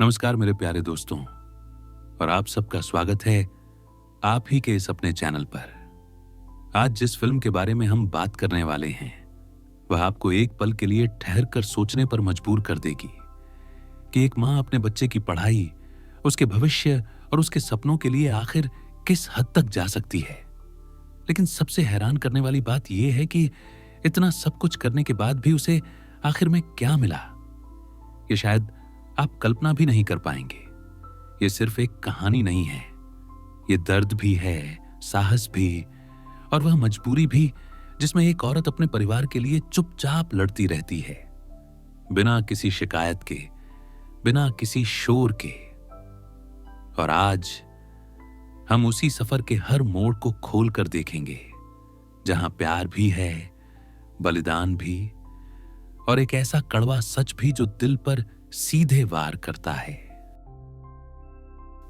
नमस्कार मेरे प्यारे दोस्तों, और आप सबका स्वागत है आप ही के इस अपने चैनल पर। आज जिस फिल्म के बारे में हम बात करने वाले हैं वह आपको एक पल के लिए ठहर कर सोचने पर मजबूर कर देगी कि एक माँ अपने बच्चे की पढ़ाई, उसके भविष्य और उसके सपनों के लिए आखिर किस हद तक जा सकती है। लेकिन सबसे हैरान करने वाली बात यह है कि इतना सब कुछ करने के बाद भी उसे आखिर में क्या मिला, ये शायद आप कल्पना भी नहीं कर पाएंगे। ये सिर्फ एक कहानी नहीं है, ये दर्द भी है, साहस भी, और वह मजबूरी भी जिसमें एक औरत अपने परिवार के लिए चुपचाप लड़ती रहती है, बिना किसी शिकायत के, बिना किसी शोर के। और आज हम उसी सफर के हर मोड़ को खोल कर देखेंगे, जहां प्यार भी है, बलिदान भी, और एक ऐसा कड़वा सच भी जो दिल पर सीधे वार करता है।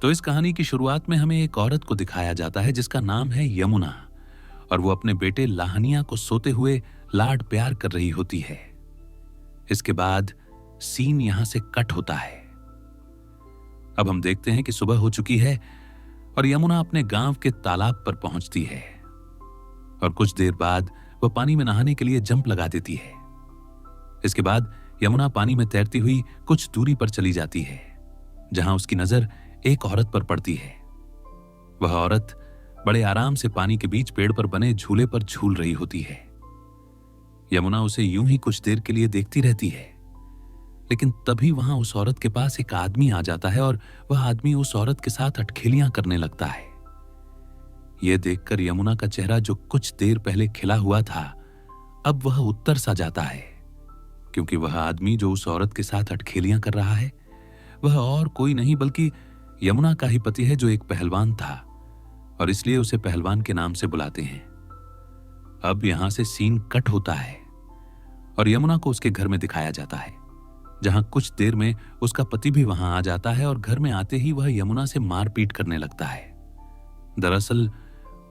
तो इस कहानी की शुरुआत में हमें एक औरत को दिखाया जाता है जिसका नाम है यमुना, और वो अपने बेटे लाहनिया को सोते हुए लाड प्यार कर रही होती है। इसके बाद सीन यहां से कट होता है। अब हम देखते हैं कि सुबह हो चुकी है और यमुना अपने गांव के तालाब पर पहुंचती है, और कुछ देर बाद वह पानी में नहाने के लिए जंप लगा देती है। इसके बाद यमुना पानी में तैरती हुई कुछ दूरी पर चली जाती है, जहां उसकी नजर एक औरत पर पड़ती है। वह औरत बड़े आराम से पानी के बीच पेड़ पर बने झूले पर झूल रही होती है। यमुना उसे यूं ही कुछ देर के लिए देखती रहती है, लेकिन तभी वहां उस औरत के पास एक आदमी आ जाता है और वह आदमी उस औरत के साथ अटखेलियां करने लगता है। यह देखकर यमुना का चेहरा, जो कुछ देर पहले खिला हुआ था, अब वह उत्तर सा जाता है, क्योंकि वह आदमी जो उस औरत के साथ अटखेलियां कर रहा है वह और कोई नहीं बल्कि यमुना का ही पति है, जो एक पहलवान था, और इसलिए उसे पहलवान के नाम से बुलाते हैं। अब यहां से सीन कट होता है और यमुना को उसके घर में दिखाया जाता है, जहां कुछ देर में उसका पति भी वहां आ जाता है, और घर में आते ही वह यमुना से मारपीट करने लगता है। दरअसल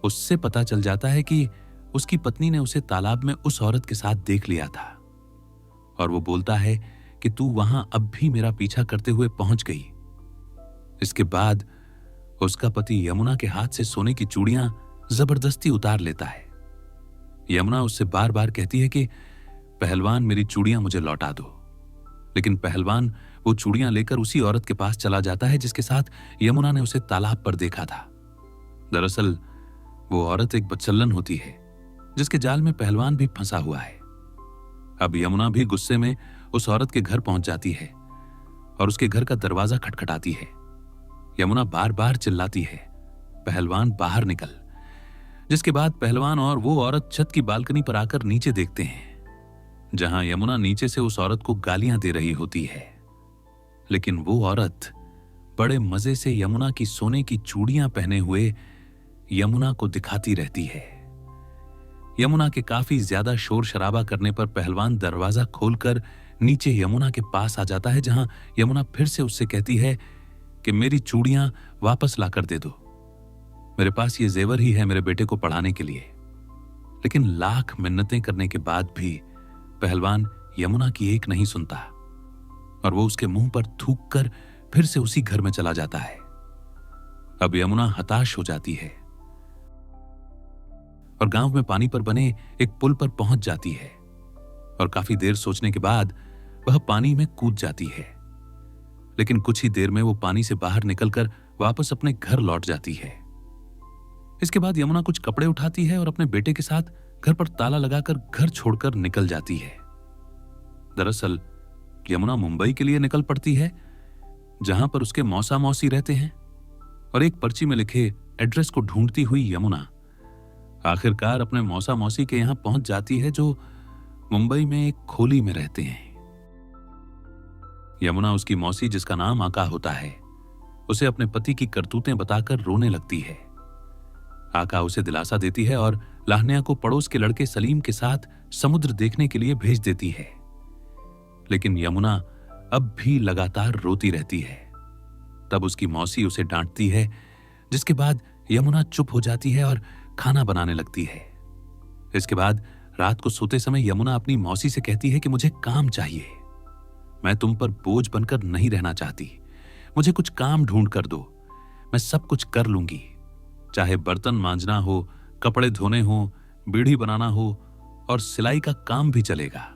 उससे पता चल जाता है कि उसकी पत्नी ने उसे तालाब में उस औरत के साथ देख लिया था, और वो बोलता है कि तू वहां अब भी मेरा पीछा करते हुए पहुंच गई। इसके बाद उसका पति यमुना के हाथ से सोने की चूड़ियां जबरदस्ती उतार लेता है। यमुना उससे बार बार कहती है कि पहलवान, मेरी चूड़ियां मुझे लौटा दो, लेकिन पहलवान वो चूड़ियां लेकर उसी औरत के पास चला जाता है जिसके साथ यमुना ने उसे तालाब पर देखा था। दरअसल वो औरत एक बदचलन होती है, जिसके जाल में पहलवान भी फंसा हुआ है। अब यमुना भी गुस्से में उस औरत के घर पहुंच जाती है और उसके घर का दरवाजा खटखटाती है। यमुना बार बार चिल्लाती है, पहलवान बाहर निकल। जिसके बाद पहलवान और वो औरत छत की बालकनी पर आकर नीचे देखते हैं, जहां यमुना नीचे से उस औरत को गालियां दे रही होती है। लेकिन वो औरत बड़े मजे से यमुना की सोने की चूड़ियां पहने हुए यमुना को दिखाती रहती है। यमुना के काफी ज्यादा शोर शराबा करने पर पहलवान दरवाजा खोलकर नीचे यमुना के पास आ जाता है, जहां यमुना फिर से उससे कहती है कि मेरी चूड़ियां वापस लाकर दे दो, मेरे पास ये जेवर ही है मेरे बेटे को पढ़ाने के लिए। लेकिन लाख मिन्नतें करने के बाद भी पहलवान यमुना की एक नहीं सुनता, और वो उसके मुंह पर थूक कर फिर से उसी घर में चला जाता है। अब यमुना हताश हो जाती है और गांव में पानी पर बने एक पुल पर पहुंच जाती है, और काफी देर सोचने के बाद वह पानी में कूद जाती है। लेकिन कुछ ही देर में वो पानी से बाहर निकलकर वापस अपने घर लौट जाती है। इसके बाद यमुना कुछ कपड़े उठाती है और अपने बेटे के साथ घर पर ताला लगाकर घर छोड़कर निकल जाती है। दरअसल यमुना मुंबई के लिए निकल पड़ती है, जहां पर उसके मौसा मौसी रहते हैं, और एक पर्ची में लिखे एड्रेस को ढूंढती हुई यमुना आखिरकार अपने मौसा मौसी के यहां पहुंच जाती है, जो मुंबई में एक खोली में रहते हैं। यमुना उसकी मौसी, जिसका नाम आका होता है, उसे अपने पति की करतूतें बताकर रोने लगती है। आका उसे दिलासा देती है और लाहनिया को पड़ोस के लड़के सलीम के साथ समुद्र देखने के लिए भेज देती है। लेकिन यमुना अब भी लगातार रोती रहती है। तब उसकी मौसी उसे डांटती है, जिसके बाद यमुना चुप हो जाती है और खाना बनाने लगती है। इसके बाद रात को सोते समय यमुना अपनी मौसी से कहती है कि मुझे काम चाहिए, मैं तुम पर बोझ बनकर नहीं रहना चाहती, मुझे कुछ काम ढूंढ कर दो, मैं सब कुछ कर लूंगी, चाहे बर्तन मांजना हो, कपड़े धोने हो, बीड़ी बनाना हो और सिलाई का काम भी चलेगा।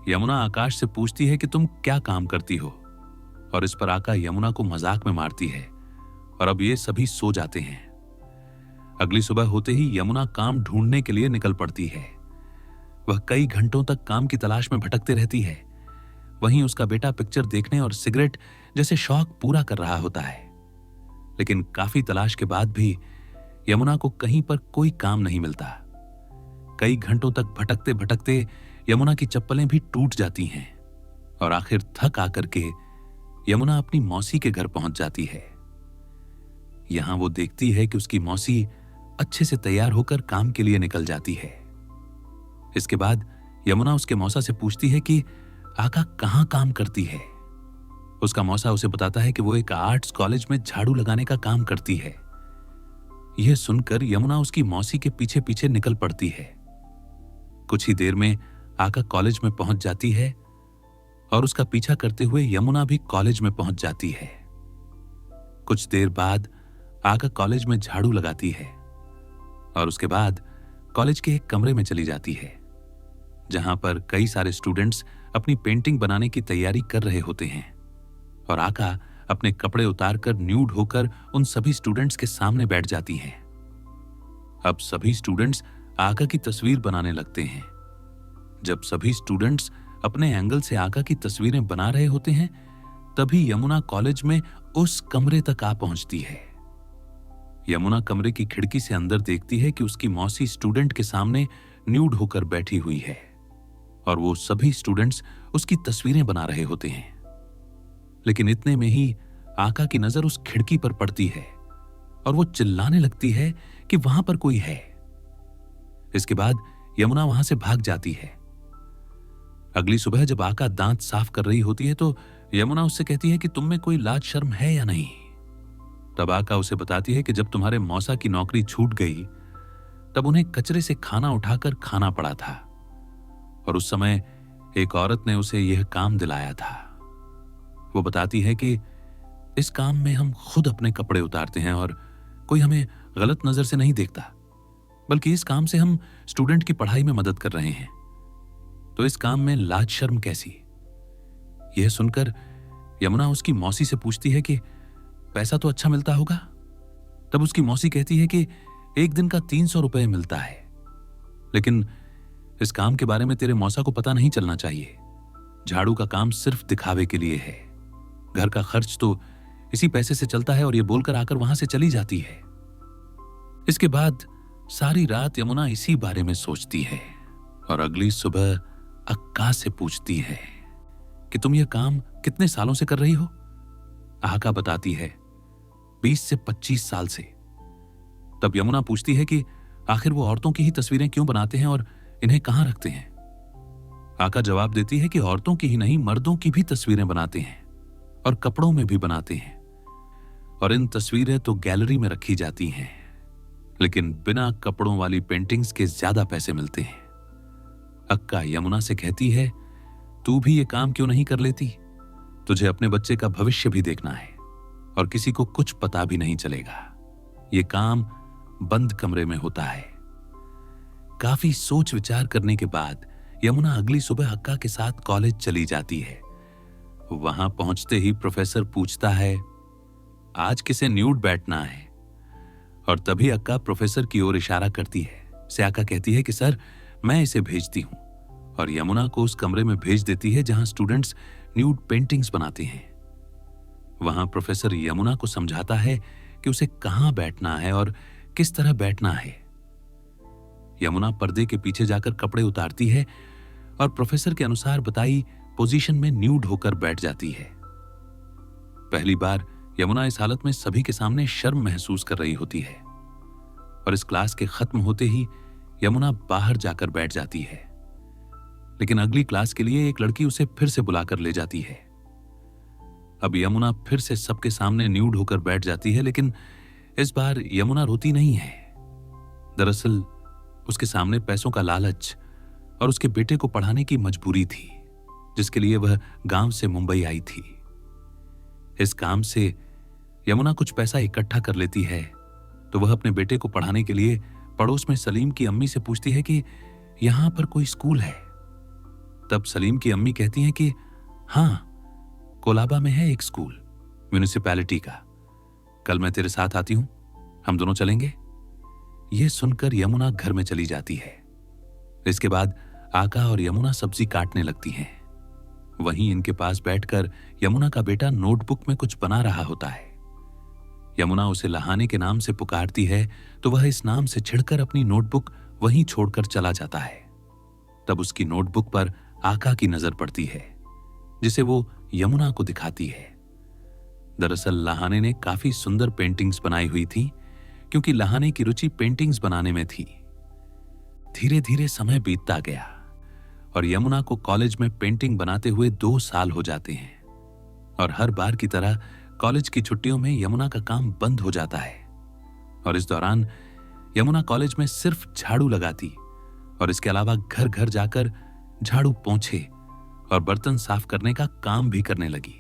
यमुना आकाश से पूछती है कि तुम क्या काम करती हो, और इस पर आका यमुना को मजाक में मारती है और अब ये सभी सो जाते हैं। अगली सुबह होते ही यमुना काम ढूंढने के लिए निकल पड़ती है। वह कई घंटों तक काम की तलाश में भटकती रहती है। वहीं उसका बेटा पिक्चर देखने और सिगरेट जैसे शौक पूरा कर रहा होता है। लेकिन काफी तलाश के बाद भी यमुना को कहीं पर कोई काम नहीं मिलता। कई घंटों तक भटकते भटकते यमुना की चप्पलें भी टूट जाती हैं और आखिर थक आकर के यमुना अपनी मौसी के घर पहुंच जाती है। यहां वो देखती है कि उसकी मौसी अच्छे से तैयार होकर काम के लिए निकल जाती है। इसके बाद यमुना उसके मौसा से पूछती है कि आका कहां काम करती है। उसका मौसा उसे बताता है कि वो एक आर्ट्स कॉलेज में झाड़ू लगाने का काम करती है। यह सुनकर यमुना उसकी मौसी के पीछे पीछे निकल पड़ती है। कुछ ही देर में आका कॉलेज में पहुंच जाती है और उसका पीछा करते हुए यमुना भी कॉलेज में पहुंच जाती है। कुछ देर बाद आका कॉलेज में झाड़ू लगाती है और उसके बाद कॉलेज के एक कमरे में चली जाती है, जहां पर कई सारे स्टूडेंट्स अपनी पेंटिंग बनाने की तैयारी कर रहे होते हैं और आका अपने कपड़े उतारकर न्यूड होकर उन सभी स्टूडेंट्स के सामने बैठ जाती हैं। अब सभी स्टूडेंट्स आका की तस्वीर बनाने लगते हैं। जब सभी स्टूडेंट्स अपने एंगल से आका की तस्वीरें बना रहे होते हैं, तभी यमुना कॉलेज में उस कमरे तक आ पहुंचती है। यमुना कमरे की खिड़की से अंदर देखती है कि उसकी मौसी स्टूडेंट के सामने न्यूड होकर बैठी हुई है और वो सभी स्टूडेंट्स उसकी तस्वीरें बना रहे होते हैं। लेकिन इतने में ही आका की नजर उस खिड़की पर पड़ती है और वो चिल्लाने लगती है कि वहां पर कोई है। इसके बाद यमुना वहां से भाग जाती है। अगली सुबह जब आका दांत साफ कर रही होती है तो यमुना उससे कहती है कि तुम में कोई लाज शर्म है या नहीं। तब आका उसे बताती है कि जब तुम्हारे मौसा की नौकरी छूट गई तब उन्हें कचरे से खाना उठाकर खाना पड़ा था और उस समय एक औरत ने उसे यह काम दिलाया था। वो बताती है कि इस काम में हम खुद अपने कपड़े उतारते हैं और कोई हमें गलत नजर से नहीं देखता, बल्कि इस काम से हम स्टूडेंट की पढ़ाई में मदद कर रहे हैं, तो इस काम में लाज शर्म कैसी। यह सुनकर यमुना उसकी मौसी से पूछती है कि पैसा तो अच्छा मिलता होगा। तब उसकी मौसी कहती है कि एक दिन का 300 रुपए मिलता है, लेकिन इस काम के बारे में तेरे मौसा को पता नहीं चलना चाहिए। झाड़ू का काम सिर्फ दिखावे के लिए है, घर का खर्च तो इसी पैसे से चलता है। और ये बोलकर आकर वहां से चली जाती है। इसके बाद सारी रात यमुना इसी बारे में सोचती है और अगली सुबह अक्का से पूछती है कि तुम यह काम कितने सालों से कर रही हो। आका बताती है 20 से 25 साल से। तब यमुना पूछती है कि आखिर वो औरतों की ही तस्वीरें क्यों बनाते हैं और इन्हें कहां रखते हैं। आका जवाब देती है कि औरतों की ही नहीं, मर्दों की भी तस्वीरें बनाते हैं और कपड़ों में भी बनाते हैं, और इन तस्वीरें तो गैलरी में रखी जाती हैं, लेकिन बिना कपड़ों वाली पेंटिंग्स के ज्यादा पैसे मिलते हैं। अक्का यमुना से कहती है तू भी ये काम क्यों नहीं कर लेती, तुझे अपने बच्चे का भविष्य भी देखना है और किसी को कुछ पता भी नहीं चलेगा। ये काम बंद कमरे में होता है। काफी सोच विचार करने के बाद यमुना अगली सुबह अक्का के साथ कॉलेज चली जाती है। वहां पहुंचते ही प्रोफेसर पूछता है आज किसे न्यूड बैठना है, और तभी अक्का प्रोफेसर की ओर इशारा करती है। से आका कहती है कि सर मैं इसे भेजती हूं, और यमुना को उस कमरे में भेज देती है जहां स्टूडेंट्स न्यूड पेंटिंग्स बनाते हैं। वहां प्रोफेसर यमुना को समझाता है कि उसे कहां बैठना है और किस तरह बैठना है। यमुना पर्दे के पीछे जाकर कपड़े उतारती है और प्रोफेसर के अनुसार बताई पोजीशन में न्यूड होकर बैठ जाती है। पहली बार यमुना इस हालत में सभी के सामने शर्म महसूस कर रही होती है, और इस क्लास के खत्म होते ही यमुना बाहर जाकर बैठ जाती है। लेकिन अगली क्लास के लिए एक लड़की उसे फिर से बुलाकर ले जाती है। अब यमुना फिर से सबके सामने न्यूड होकर बैठ जाती है, लेकिन इस बार यमुना रोती नहीं है। दरअसल उसके सामने पैसों का लालच और उसके बेटे को पढ़ाने की मजबूरी थी, जिसके लिए वह गांव से मुंबई आई थी। इस काम से यमुना कुछ पैसा इकट्ठा कर लेती है तो वह अपने बेटे को पढ़ाने के लिए पड़ोस में सलीम की अम्मी से पूछती है कि यहां पर कोई स्कूल है। तब सलीम की अम्मी कहती हैं कि हां, कोलाबा में है एक स्कूल, म्यूनिसिपैलिटी का। कल मैं तेरे साथ आती हूं, हम दोनों चलेंगे। यह सुनकर यमुना घर में चली जाती है। इसके बाद आका और यमुना सब्जी काटने लगती हैं। वहीं इनके पास बैठकर यमुना का बेटा नोटबुक में कुछ बना रहा होता है। यमुना उसे लहाने के नाम से पुकारती है तो वह इस नाम से छिड़कर अपनी नोटबुक वहीं छोड़कर चला जाता है। तब उसकी नोटबुक पर आका की नजर पड़ती है, जिसे वो यमुना को दिखाती है। दरअसल लहाने ने काफी सुंदर पेंटिंग्स बनाई हुई थी, क्योंकि लहाने की रुचि पेंटिंग्स बनाने में थी। धीरे धीरे समय बीतता गया और यमुना को कॉलेज में पेंटिंग बनाते हुए 2 साल हो जाते हैं। और हर बार की तरह कॉलेज की छुट्टियों में यमुना का काम बंद हो जाता है और इस दौरान यमुना कॉलेज में सिर्फ झाड़ू लगाती और इसके अलावा घर घर जाकर झाड़ू पोंछे और बर्तन साफ करने का काम भी करने लगी।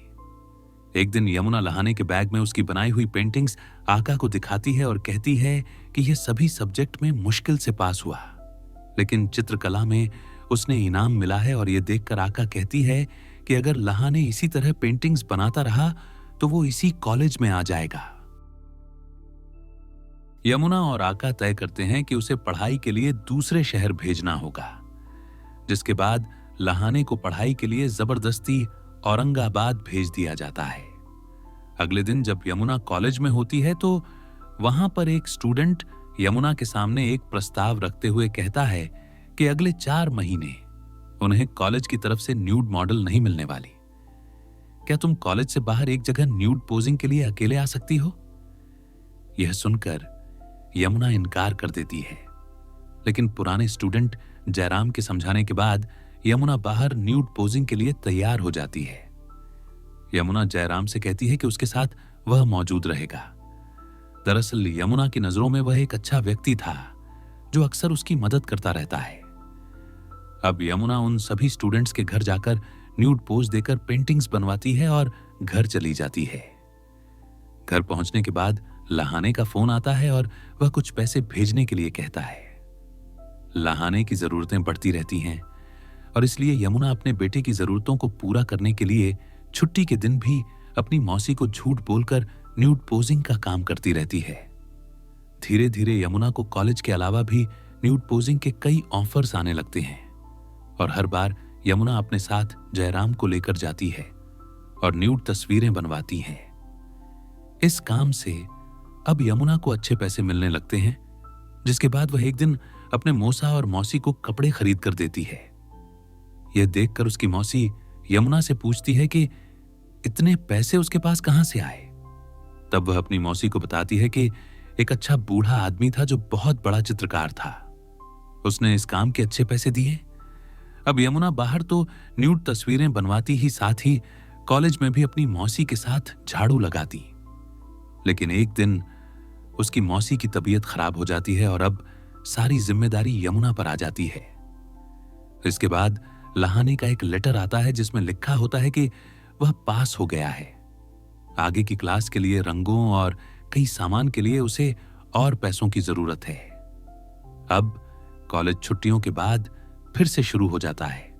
एक दिन यमुना लहाने के बैग में उसकी बनाई हुई पेंटिंग्स आका को दिखाती है और कहती है कि यह सभी सब्जेक्ट में मुश्किल से पास हुआ, लेकिन चित्रकला में उसने इनाम मिला है। और यह देखकर आका कहती है कि अगर लहाने इसी तरह पेंटिंग्स बनाता रहा तो वो इसी कॉलेज में आ जाएगा। यमुना और आका तय करते हैं कि उसे पढ़ाई के लिए दूसरे शहर भेजना होगा, जिसके बाद लहाने को पढ़ाई के लिए जबरदस्ती औरंगाबाद भेज दिया जाता है। अगले दिन जब यमुना कॉलेज में होती है तो वहां पर एक स्टूडेंट यमुना के सामने एक प्रस्ताव रखते हुए कहता है कि अगले 4 महीने उन्हें कॉलेज की तरफ से न्यूड मॉडल नहीं मिलने वाली। क्या तुम कॉलेज से बाहर एक जगह न्यूड पोजिंग के लिए अकेले आ सकती हो? यह सुनकर यमुना इनकार कर देती है, लेकिन पुराने स्टूडेंट जयराम के समझाने के बाद यमुना बाहर न्यूड पोजिंग के लिए तैयार हो जाती है। यमुना जयराम से कहती है कि उसके साथ वह मौजूद रहेगा। दरअसल यमुना की नजरों में वह एक अच्छा व्यक्ति था जो अक्सर उसकी मदद करता रहता है। अब यमुना उन सभी स्टूडेंट्स के घर जाकर न्यूड पोज देकर पेंटिंग्स बनवाती है और घर चली जाती है। घर पहुंचने के बाद लहाने का फोन आता है और वह कुछ पैसे भेजने के लिए कहता है। लहाने की जरूरतें बढ़ती रहती हैं और इसलिए यमुना अपने बेटे की जरूरतों को पूरा करने के लिए छुट्टी के दिन भी अपनी मौसी को झूठ बोलकर न्यूड पोजिंग का काम करती रहती है। धीरे धीरे यमुना को कॉलेज के अलावा भी न्यूड पोजिंग के कई ऑफर्स आने लगते हैं और हर बार यमुना अपने साथ जयराम को लेकर जाती है और न्यूड तस्वीरें बनवाती है। इस काम से अब यमुना को अच्छे पैसे मिलने लगते हैं, जिसके बाद वह एक दिन अपने मौसा और मौसी को कपड़े खरीद कर देती है। यह देखकर उसकी मौसी यमुना से पूछती है कि इतने पैसे उसके पास कहां से आए। तब वह अपनी मौसी को बताती है कि एक अच्छा बूढ़ा आदमी था जो बहुत बड़ा चित्रकार था, उसने इस काम के अच्छे पैसे दिए। अब यमुना बाहर तो न्यूड तस्वीरें बनवाती ही साथ ही कॉलेज में भी अपनी मौसी के साथ झाड़ू लगाती। लेकिन एक दिन उसकी मौसी की तबीयत खराब हो जाती है और अब सारी जिम्मेदारी यमुना पर आ जाती है। इसके बाद लहाने का एक लेटर आता है जिसमें लिखा होता है कि वह पास हो गया है। आगे की क्लास के लिए रंगों और कई सामान के लिए उसे और पैसों की जरूरत है। अब कॉलेज छुट्टियों के बाद फिर से शुरू हो जाता है।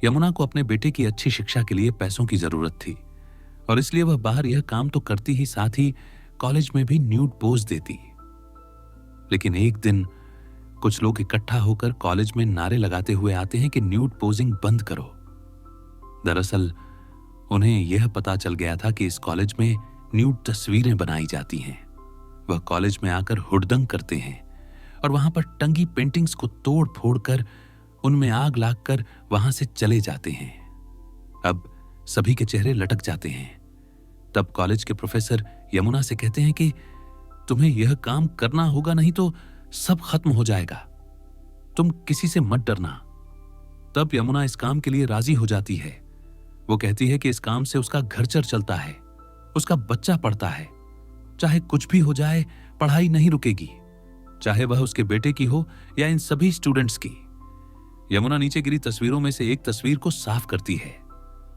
यमुना को अपने बेटे की अच्छी शिक्षा के लिए पैसों की जरूरत थी और इसलिए वह बाहर यह काम तो करती ही साथ ही कॉलेज में भी न्यूड पोज देती। लेकिन एक दिन कुछ लोग इकट्ठा होकर कॉलेज में नारे लगाते हुए आते हैं कि न्यूड पोजिंग बंद करो। दरअसल उन्हें यह पता चल गया था कि इस कॉलेज में न्यूड तस्वीरें बनाई जाती हैं। वह कॉलेज में आकर हुड़दंग करते हैं और वहां पर टंगी पेंटिंग्स को तोड़ फोड़ कर उनमें आग लागकर वहां से चले जाते हैं। अब सभी के चेहरे लटक जाते हैं। तब कॉलेज के प्रोफेसर यमुना से कहते हैं कि तुम्हें यह काम करना होगा, नहीं तो सब खत्म हो जाएगा, तुम किसी से मत डरना। तब यमुना इस काम के लिए राजी हो जाती है। वो कहती है कि इस काम से उसका घर चलता है, उसका बच्चा पढ़ता है, चाहे कुछ भी हो जाए पढ़ाई नहीं रुकेगी, चाहे वह उसके बेटे की हो या इन सभी स्टूडेंट्स की। यमुना नीचे गिरी तस्वीरों में से एक तस्वीर को साफ करती है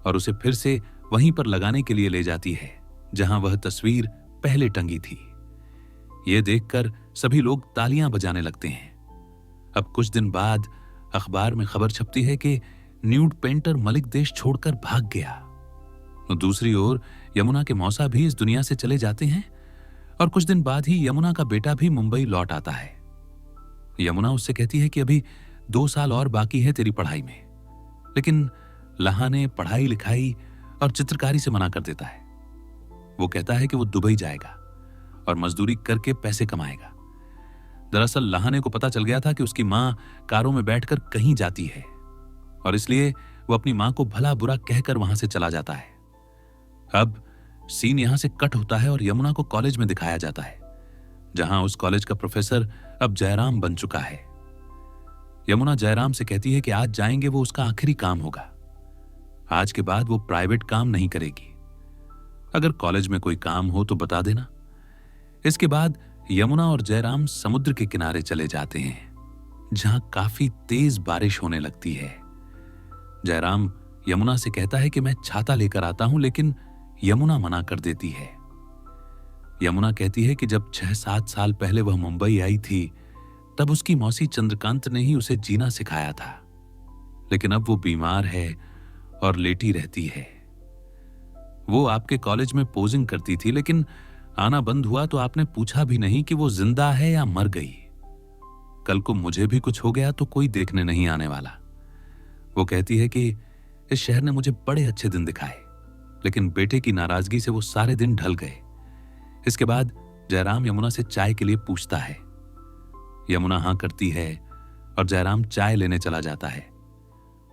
और उसे फिर से वहीं पर लगाने के लिए ले जाती है जहां वह तस्वीर पहले टंगी थी। यह देखकर सभी लोग तालियां बजाने लगते हैं। अब कुछ दिन बाद अखबार में खबर छपती है कि न्यूड पेंटर मलिक देश छोड़कर भाग गया। और दूसरी ओर यमुना के मौसा भी इस दुनिया से चले जाते हैं और कुछ दिन बाद ही यमुना का बेटा भी मुंबई लौट आता है। यमुना उससे कहती है कि अभी 2 साल और बाकी है तेरी पढ़ाई में, लेकिन लहाने पढ़ाई लिखाई और चित्रकारी से मना कर देता है। वो कहता है कि वो दुबई जाएगा और मजदूरी करके पैसे कमाएगा। दरअसल लहाने को पता चल गया था कि उसकी मां कारों में बैठकर कहीं जाती है और इसलिए वो अपनी मां को भला बुरा कहकर वहां से चला जाता है। अब सीन यहां से कट होता है और यमुना को कॉलेज में दिखाया जाता है, जहां उस कॉलेज का प्रोफेसर अब जयराम बन चुका है। यमुना जयराम से कहती है कि आज जाएंगे वो उसका आखिरी काम होगा। आज के बाद वो प्राइवेट काम नहीं करेगी। अगर कॉलेज में कोई काम हो तो बता देना। इसके बाद यमुना और जयराम समुद्र के किनारे चले जाते हैं, जहां काफी तेज बारिश होने लगती है। जयराम यमुना से कहता है कि मैं छाता लेकर आता हूं, लेकिन यमुना मना कर देती है। यमुना कहती है कि जब 6-7 साल पहले वह मुंबई आई थी तब उसकी मौसी चंद्रकांत ने ही उसे जीना सिखाया था, लेकिन अब वो बीमार है और लेटी रहती है। वो आपके कॉलेज में पोजिंग करती थी, लेकिन आना बंद हुआ तो आपने पूछा भी नहीं कि वो जिंदा है या मर गई। कल को मुझे भी कुछ हो गया तो कोई देखने नहीं आने वाला। वो कहती है कि इस शहर ने मुझे बड़े अच्छे दिन दिखाए, लेकिन बेटे की नाराजगी से वो सारे दिन ढल गए। इसके बाद जयराम यमुना से चाय के लिए पूछता है। यमुना हां करती है और जयराम चाय लेने चला जाता है।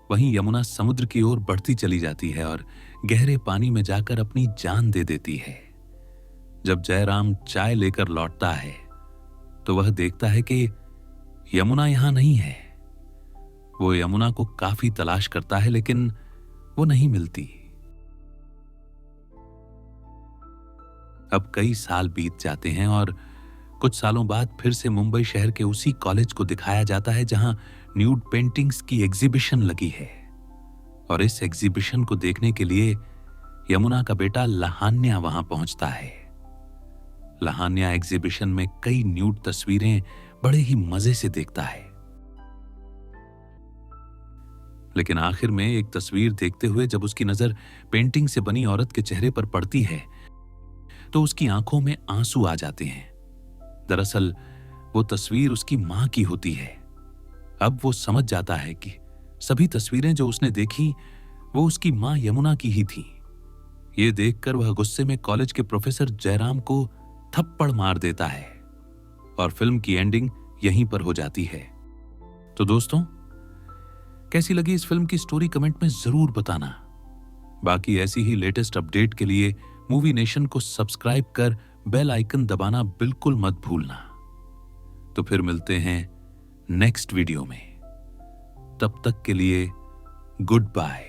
वहीं यमुना समुद्र की ओर बढ़ती चली जाती है और गहरे पानी में जाकर अपनी जान दे देती है। जब जयराम चाय लेकर लौटता है तो वह देखता है कि यमुना यहां नहीं है। वो यमुना को काफी तलाश करता है, लेकिन वो नहीं मिलती। अब कई साल बीत जाते हैं और कुछ सालों बाद फिर से मुंबई शहर के उसी कॉलेज को दिखाया जाता है जहां न्यूड पेंटिंग्स की एग्जीबिशन लगी है। और इस एग्जीबिशन को देखने के लिए यमुना का बेटा लहान्या वहां पहुंचता है। लहान्या एग्जीबिशन में कई न्यूड तस्वीरें बड़े ही मजे से देखता है, लेकिन आखिर में एक तस्वीर देखते हुए जब उसकी नजर पेंटिंग से बनी औरत के चेहरे पर पड़ती है तो उसकी आंखों में आंसू आ जाते हैं। दरअसल वो तस्वीर उसकी मां की होती है। अब वो समझ जाता है कि सभी तस्वीरें जो उसने देखी वो उसकी मां यमुना की ही थी। ये देखकर वह गुस्से में कॉलेज के प्रोफेसर जयराम को थप्पड़ मार देता है और फिल्म की एंडिंग यहीं पर हो जाती है। तो दोस्तों, कैसी लगी इस फिल्म की स्टोरी कमेंट में जरूर बताना। बाकी ऐसी ही लेटेस्ट अपडेट के लिए मूवी नेशन को सब्सक्राइब कर बेल आइकन दबाना बिल्कुल मत भूलना। तो फिर मिलते हैं नेक्स्ट वीडियो में। तब तक के लिए गुड बाय।